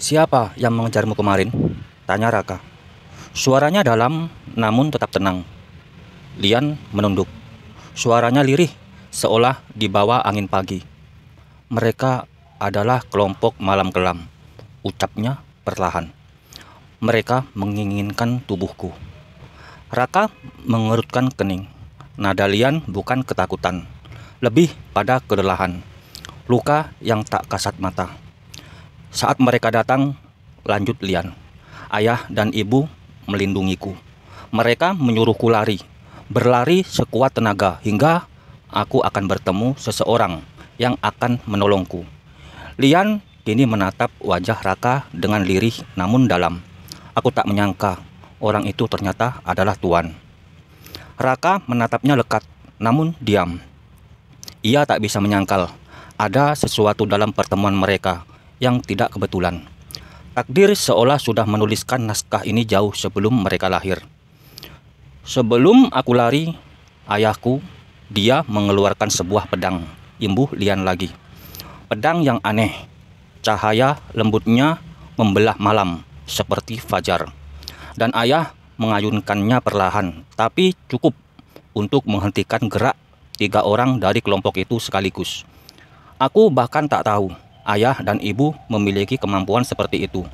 "Siapa yang mengejarmu kemarin?" tanya Raka. Suaranya dalam namun tetap tenang. Lian menunduk. Suaranya lirih, seolah dibawa angin pagi. "Mereka adalah kelompok malam kelam," ucapnya perlahan. "Mereka menginginkan tubuhku." Raka mengerutkan kening. Nada Lian bukan ketakutan, lebih pada kelelahan, luka yang tak kasat mata. "Saat mereka datang," lanjut Lian, "ayah dan ibu melindungiku. Mereka menyuruhku lari, berlari sekuat tenaga hingga aku akan bertemu seseorang yang akan menolongku." Lian kini menatap wajah Raka dengan lirih namun dalam. "Aku tak menyangka orang itu ternyata adalah Tuan." Raka menatapnya lekat, namun diam. Ia tak bisa menyangkal ada sesuatu dalam pertemuan mereka yang tidak kebetulan. Takdir seolah sudah menuliskan naskah ini jauh sebelum mereka lahir. "Sebelum aku lari, ayahku," dia mengeluarkan sebuah pedang, imbuh Lian lagi. Pedang yang aneh, cahaya lembutnya membelah malam seperti fajar. Dan ayah mengayunkannya perlahan, tapi cukup untuk menghentikan gerak 3 orang dari kelompok itu sekaligus. Aku bahkan tak tahu ayah dan ibu memiliki kemampuan seperti itu.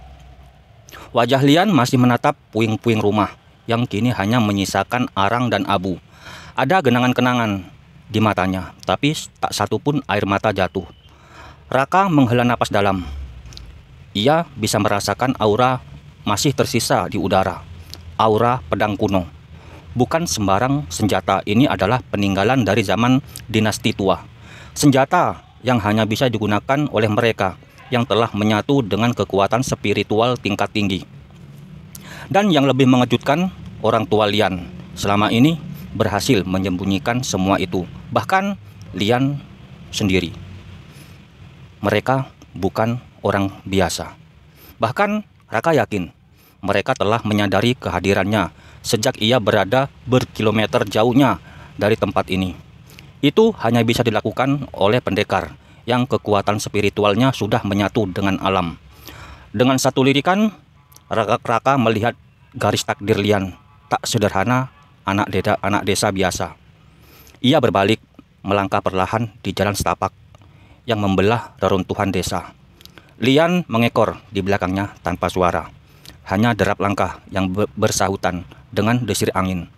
Wajah Lian masih menatap puing-puing rumah yang kini hanya menyisakan arang dan abu. Ada genangan-kenangan di matanya, tapi tak satu pun air mata jatuh. Raka menghela napas dalam. Ia bisa merasakan aura masih tersisa di udara. Aura pedang kuno. Bukan sembarang senjata, ini adalah peninggalan dari zaman dinasti tua. Senjata yang hanya bisa digunakan oleh mereka yang telah menyatu dengan kekuatan spiritual tingkat tinggi. Dan yang lebih mengejutkan, orang tua Lian selama ini berhasil menyembunyikan semua itu. Bahkan Lian sendiri. Mereka bukan orang biasa. Bahkan Raka yakin mereka telah menyadari kehadirannya sejak ia berada berkilometer jauhnya dari tempat ini. Itu hanya bisa dilakukan oleh pendekar yang kekuatan spiritualnya sudah menyatu dengan alam. Dengan satu lirikan, Raka melihat garis takdir Lian. Tak sederhana anak desa biasa. Ia berbalik, melangkah perlahan di jalan setapak yang membelah reruntuhan desa. Lian mengekor di belakangnya tanpa suara. Hanya derap langkah yang bersahutan dengan desir angin.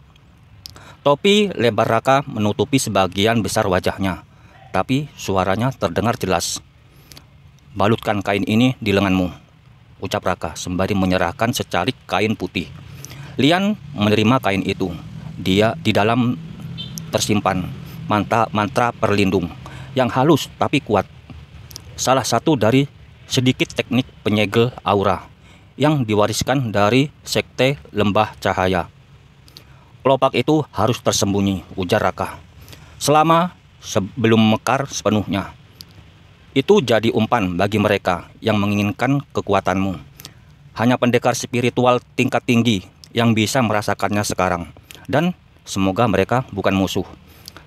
Topi lebar Raka menutupi sebagian besar wajahnya, tapi suaranya terdengar jelas. "Balutkan kain ini di lenganmu," ucap Raka sembari menyerahkan secarik kain putih. Lian menerima kain itu. Dia di dalam tersimpan mantra perlindung yang halus tapi kuat. Salah satu dari sedikit teknik penyegel aura yang diwariskan dari sekte Lembah Cahaya. "Kelopak itu harus tersembunyi," ujar Raka, "selama sebelum mekar sepenuhnya. Itu jadi umpan bagi mereka yang menginginkan kekuatanmu. Hanya pendekar spiritual tingkat tinggi yang bisa merasakannya sekarang. Dan semoga mereka bukan musuh."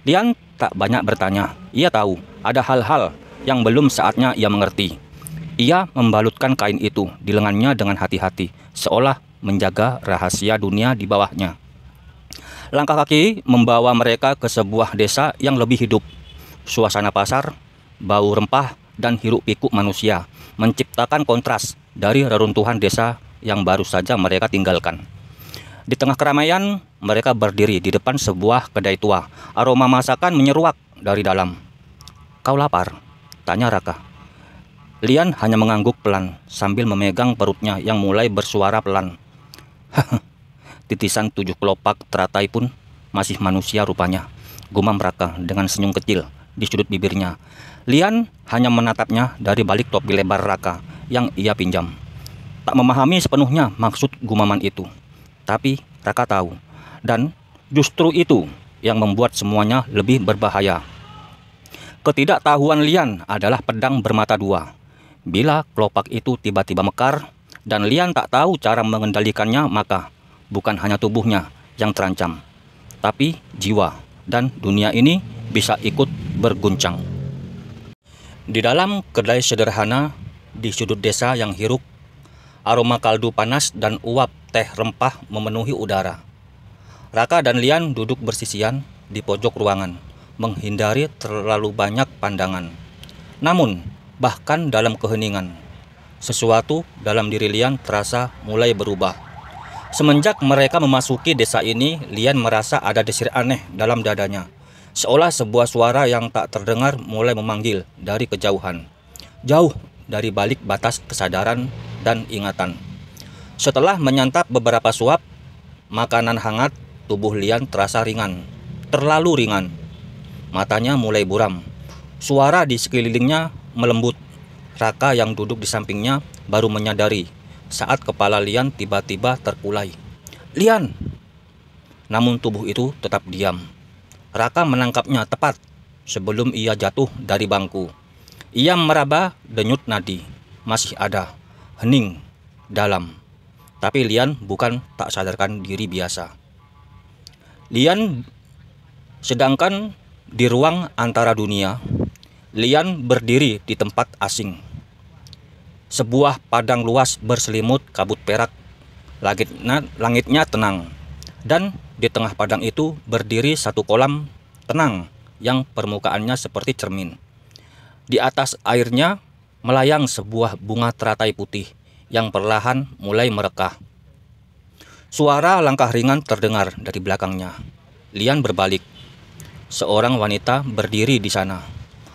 Lian tak banyak bertanya. Ia tahu ada hal-hal yang belum saatnya ia mengerti. Ia membalutkan kain itu di lengannya dengan hati-hati, seolah menjaga rahasia dunia di bawahnya. Langkah kaki membawa mereka ke sebuah desa yang lebih hidup. Suasana pasar, bau rempah, dan hiruk-pikuk manusia menciptakan kontras dari reruntuhan desa yang baru saja mereka tinggalkan. Di tengah keramaian, mereka berdiri di depan sebuah kedai tua. Aroma masakan menyeruak dari dalam. "Kau lapar?" tanya Raka. Lian hanya mengangguk pelan sambil memegang perutnya yang mulai bersuara pelan. "Titisan 7 kelopak teratai pun masih manusia rupanya," gumam Raka dengan senyum kecil di sudut bibirnya. Lian hanya menatapnya dari balik topi lebar Raka yang ia pinjam. Tak memahami sepenuhnya maksud gumaman itu. Tapi Raka tahu, dan justru itu yang membuat semuanya lebih berbahaya. Ketidaktahuan Lian adalah pedang bermata dua. Bila kelopak itu tiba-tiba mekar dan Lian tak tahu cara mengendalikannya, maka bukan hanya tubuhnya yang terancam, tapi jiwa dan dunia ini bisa ikut berguncang. Di dalam kedai sederhana di sudut desa yang hiruk, Aroma kaldu panas dan uap teh rempah memenuhi udara. Raka dan Lian duduk bersisian di pojok ruangan, menghindari terlalu banyak pandangan. Namun, bahkan dalam keheningan, sesuatu dalam diri Lian terasa mulai berubah. Semenjak mereka memasuki desa ini, Lian merasa ada desir aneh dalam dadanya. Seolah sebuah suara yang tak terdengar mulai memanggil dari kejauhan. Jauh dari balik batas kesadaran dan ingatan. Setelah menyantap beberapa suap makanan hangat, tubuh Lian terasa ringan. Terlalu ringan. Matanya mulai buram. Suara di sekelilingnya melembut. Raka yang duduk di sampingnya baru menyadari saat kepala Lian tiba-tiba terkulai. "Lian!" Namun tubuh itu tetap diam. Raka menangkapnya tepat sebelum ia jatuh dari bangku. Ia meraba denyut nadi. Masih ada. Hening. Dalam. Tapi Lian bukan tak sadarkan diri biasa. Lian sedangkan di ruang antara dunia, Lian berdiri di tempat asing. Sebuah padang luas berselimut kabut perak. Langitnya tenang. Dan di tengah padang itu berdiri satu kolam tenang yang permukaannya seperti cermin. Di atas airnya melayang sebuah bunga teratai putih yang perlahan mulai merekah. Suara langkah ringan terdengar dari belakangnya. Lian berbalik. Seorang wanita berdiri di sana.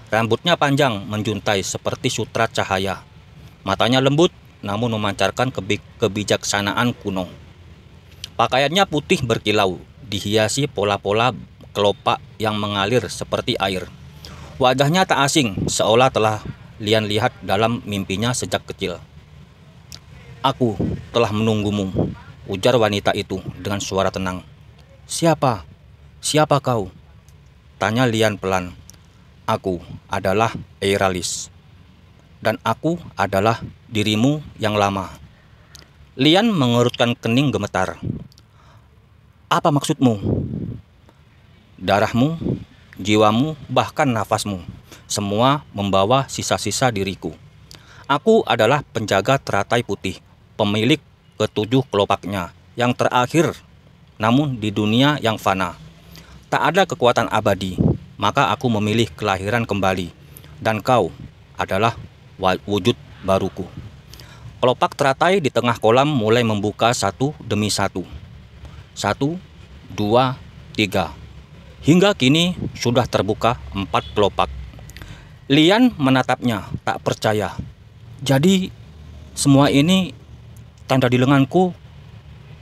Rambutnya panjang menjuntai seperti sutra cahaya. Matanya lembut namun memancarkan kebijaksanaan kuno. Pakaiannya putih berkilau, dihiasi pola-pola kelopak yang mengalir seperti air. Wajahnya tak asing, seolah telah Lian lihat dalam mimpinya sejak kecil. "Aku telah menunggumu," ujar wanita itu dengan suara tenang. "Siapa? Siapa kau?" tanya Lian pelan. "Aku adalah Eiralis. Dan aku adalah dirimu yang lama." Lian mengerutkan kening gemetar. "Apa maksudmu?" "Darahmu, jiwamu, bahkan nafasmu, semua membawa sisa-sisa diriku. Aku adalah penjaga teratai putih, pemilik ketujuh kelopaknya, yang terakhir namun di dunia yang fana. Tak ada kekuatan abadi, maka aku memilih kelahiran kembali, dan kau adalah wujud baruku." Kelopak teratai di tengah kolam mulai membuka satu demi satu. 1, 2, 3. Hingga kini sudah terbuka 4 kelopak. Lian menatapnya tak percaya. "Jadi semua ini tanda di lenganku,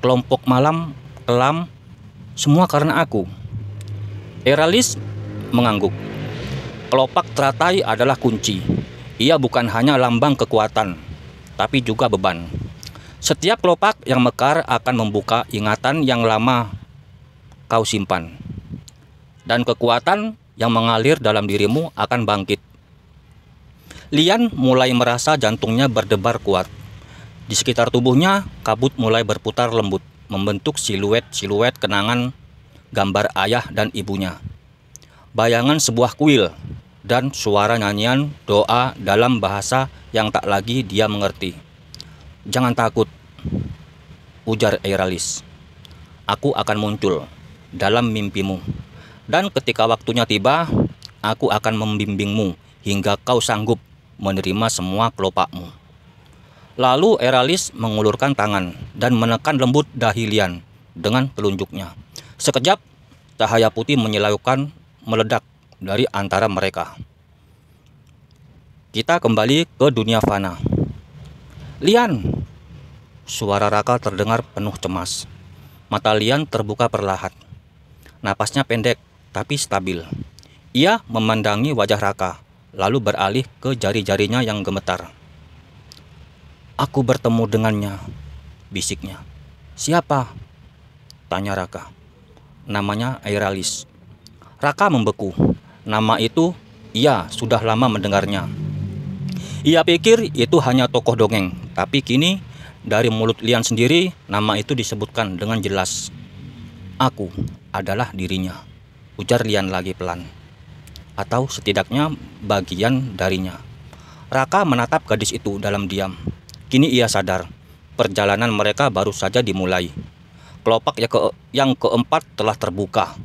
kelompok malam, kelam, semua karena aku?" Eiralis mengangguk. "Kelopak teratai adalah kunci. Ia bukan hanya lambang kekuatan, tapi juga beban. Setiap kelopak yang mekar akan membuka ingatan yang lama kau simpan. Dan kekuatan yang mengalir dalam dirimu akan bangkit." Lian mulai merasa jantungnya berdebar kuat. Di sekitar tubuhnya, kabut mulai berputar lembut, membentuk siluet-siluet kenangan gambar ayah dan ibunya. Bayangan sebuah kuil dan suara nyanyian doa dalam bahasa yang tak lagi dia mengerti. "Jangan takut," ujar Eiralis. "Aku akan muncul dalam mimpimu. Dan ketika waktunya tiba, aku akan membimbingmu hingga kau sanggup menerima semua kelopakmu." Lalu Eiralis mengulurkan tangan dan menekan lembut dahi Lian dengan telunjuknya. Sekejap, cahaya putih menyilaukan meledak dari antara mereka. Kita kembali ke dunia fana. "Lian!" Suara Raka terdengar penuh cemas. Mata Lian terbuka perlahan. Napasnya pendek tapi stabil. Ia memandangi wajah Raka, lalu beralih ke jari-jarinya yang gemetar. "Aku bertemu dengannya," bisiknya. "Siapa?" tanya Raka. "Namanya Eiralis." Raka membeku. Nama itu ia sudah lama mendengarnya. Ia pikir itu hanya tokoh dongeng, tapi kini dari mulut Lian sendiri nama itu disebutkan dengan jelas. "Aku adalah dirinya," ujar Lian lagi pelan. "Atau setidaknya bagian darinya." Raka menatap gadis itu dalam diam. Kini ia sadar perjalanan mereka baru saja dimulai. Kelopak yang keempat telah terbuka,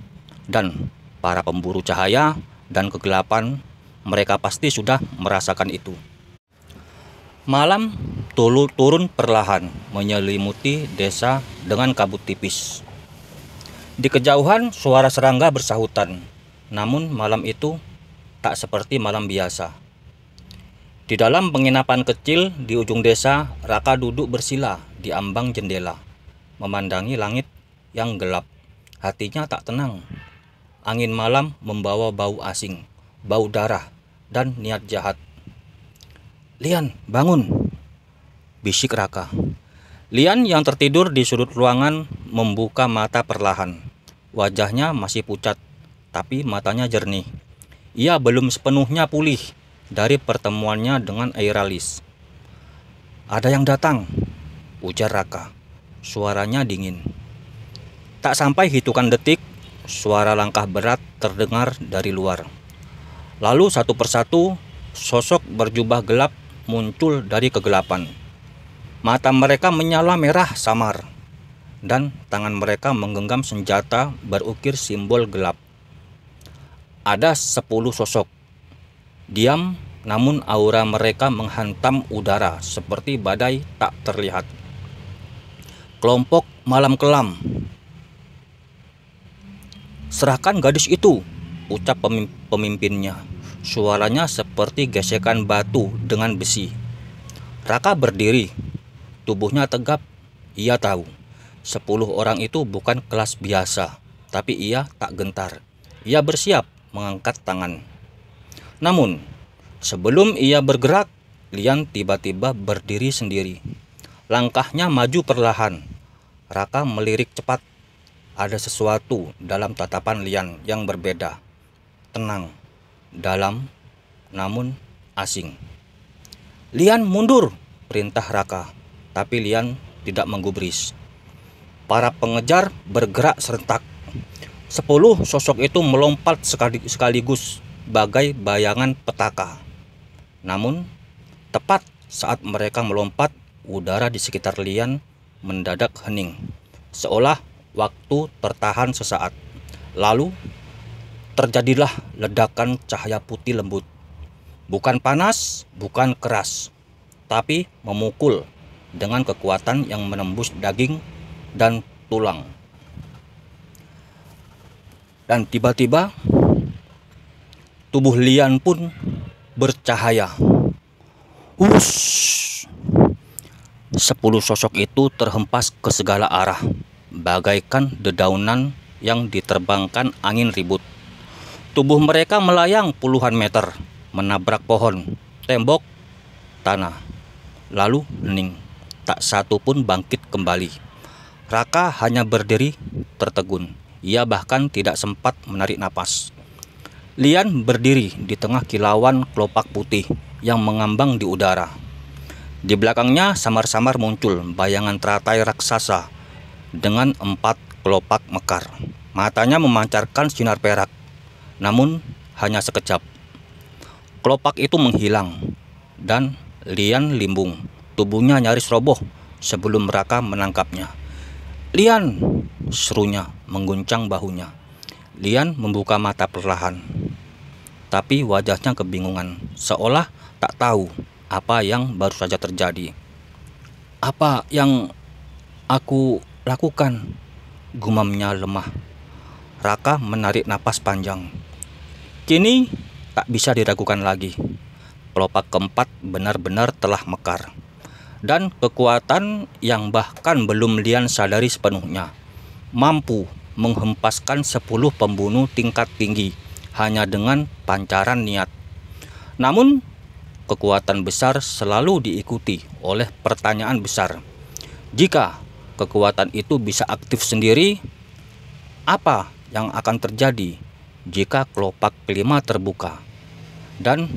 dan para pemburu cahaya dan kegelapan, mereka pasti sudah merasakan itu. Malam turun perlahan, menyelimuti desa dengan kabut tipis. Di kejauhan suara serangga bersahutan, namun malam itu tak seperti malam biasa. Di dalam penginapan kecil di ujung desa, Raka duduk bersila di ambang jendela, memandangi langit yang gelap. Hatinya tak tenang. Angin malam membawa bau asing, bau darah, dan niat jahat. "Lian, bangun!" bisik Raka. Lian yang tertidur di sudut ruangan membuka mata perlahan. Wajahnya masih pucat, tapi matanya jernih. Ia belum sepenuhnya pulih dari pertemuannya dengan Airalis. "Ada yang datang," ujar Raka. Suaranya dingin. Tak sampai hitungan detik, suara langkah berat terdengar dari luar. Lalu satu persatu, sosok berjubah gelap muncul dari kegelapan. Mata mereka menyala merah samar, dan tangan mereka menggenggam senjata berukir simbol gelap. Ada 10 sosok. Diam, namun aura mereka menghantam udara seperti badai tak terlihat. "Kelompok Malam Kelam." "Serahkan gadis itu," ucap pemimpinnya. Suaranya seperti gesekan batu dengan besi. Raka berdiri, tubuhnya tegap. Ia tahu 10 orang itu bukan kelas biasa, tapi ia tak gentar. Ia bersiap mengangkat tangan. Namun, sebelum ia bergerak, Lian tiba-tiba berdiri sendiri. Langkahnya maju perlahan. Raka melirik cepat. Ada sesuatu dalam tatapan Lian yang berbeda. Tenang, dalam, namun asing. "Lian, mundur!" perintah Raka. Tapi Lian tidak menggubris. Para pengejar bergerak serentak. 10 sosok itu melompat sekaligus bagai bayangan petaka. Namun, tepat saat mereka melompat, udara di sekitar Lian mendadak hening, seolah waktu tertahan sesaat. Lalu, terjadilah ledakan cahaya putih lembut. Bukan panas, bukan keras, tapi memukul dengan kekuatan yang menembus daging dan tulang. Dan tiba-tiba tubuh Lian pun bercahaya. Ush! 10 sosok itu terhempas ke segala arah, bagaikan dedaunan yang diterbangkan angin ribut. Tubuh mereka melayang puluhan meter, menabrak pohon, tembok, tanah. Lalu hening, tak satu pun bangkit kembali. Raka hanya berdiri tertegun. Ia bahkan tidak sempat menarik napas. Lian berdiri di tengah kilauan kelopak putih yang mengambang di udara. Di belakangnya samar-samar muncul bayangan teratai raksasa dengan 4 kelopak mekar. Matanya memancarkan sinar perak, namun hanya sekejap. Kelopak itu menghilang, dan Lian limbung. Tubuhnya nyaris roboh sebelum Raka menangkapnya. "Lian!" serunya mengguncang bahunya. Lian membuka mata perlahan, tapi wajahnya kebingungan, seolah tak tahu apa yang baru saja terjadi. "Apa yang aku lakukan?" gumamnya lemah. Raka menarik napas panjang. Kini tak bisa diragukan lagi. Kelopak keempat benar-benar telah mekar, dan kekuatan yang bahkan belum Lian sadari sepenuhnya mampu menghempaskan 10 pembunuh tingkat tinggi hanya dengan pancaran niat. Namun, kekuatan besar selalu diikuti oleh pertanyaan besar. Jika kekuatan itu bisa aktif sendiri, apa yang akan terjadi jika kelopak kelima terbuka? Dan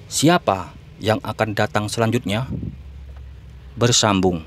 siapa yang akan datang selanjutnya? Bersambung.